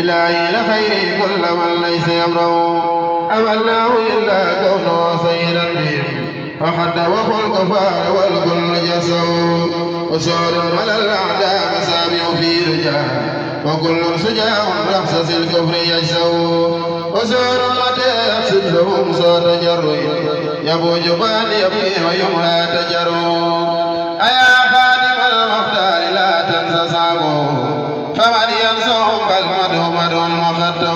إلهي لخير كل من ليس يمره أملاه إلا كونه سيدا بهم فحد وخلق فار والكل جسوا وسور على الأعداء مسامع في رجال وكل سجاع رخصص الكفر يجسوا وسور متى يقصد لهم صوت جر يبو جبال يبكي ويمهى تجروا أيا خادم المختار لا تنسى صعبه فمن ينسهم بل مدهم مخده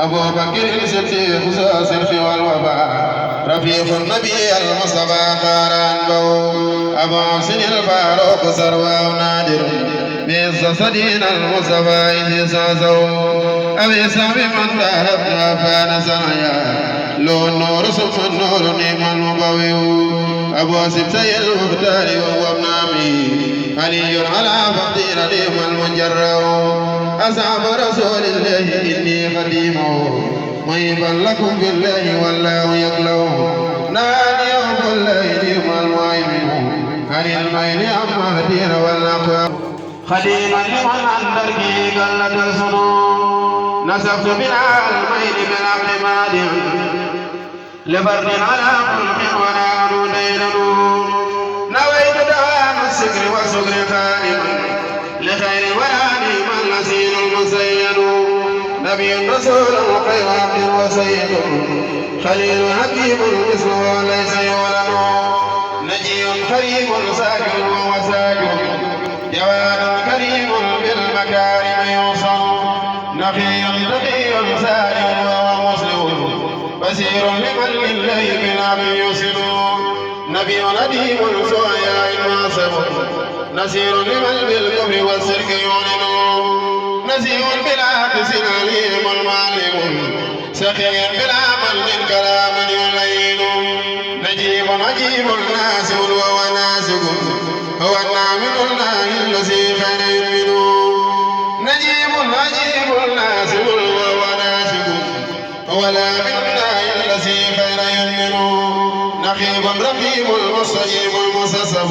أبو بكر الصديق ذو الصرف والوفاء رفيق النبي المصطفى قارن به أبو حسن الفاروق ثروة نادر بيس صدين المصطفى إذ سازوا أبي سامي من ذهبنا فان سنيا لو النور ثم النور نعم المبوي أبو سبتي المختار وهو ابن عمي علي على فقير نعم المجرى أصحاب رسول الله إني خديمه ميبا لكم بالله والله يقلو نادي يوم الليل والمؤمن عن الميل أما الدين والأقوى خديما لمن عندك قلة السنون نسفت بنا الميل بالعقل مادع لفرد على خلق ولا دين نويت دوام السكر والسكر خائما لخير ولا نعم النسير المزين نبي رسول خير عبد وسيد خليل حكيم مثله ليس يولد نجي كريم ساكن وساكن جواد كريم بالمكارم يوصل نقي تقي سائر وهو مسلم بصير لمن لله بالعبد يوصل نبي نديم سويا ناصب نسير لمن بالكفر والسرك يعلن نزيه بالعكس عليم المعلم سخي بالعمل من كلام يلين نجيب عجيب الناس وهو ناسك هو النعم الله الذي خير يؤمن نجيب عجيب الناس وهو ناسك هو النعم الله الذي خير يؤمن نقيب رقيب المستجيب المسسب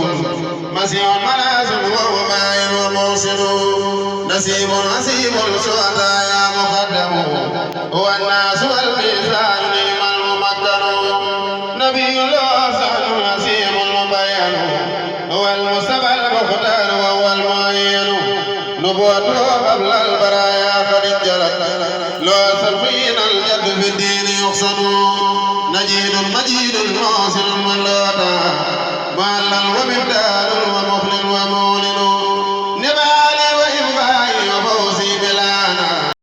مسيح مناس وهو ماء وموصل نسيب نسيب الشهداء يا مقدم هو الناس والميزان نعم الممكن نبي الله سهل نسيم المبين هو المصطفى المختار وهو المعين نبوته قبل البرايا قد انجلت لو سلفين الجد في الدين يقصد نجيد مجيد ناصر من لا معلم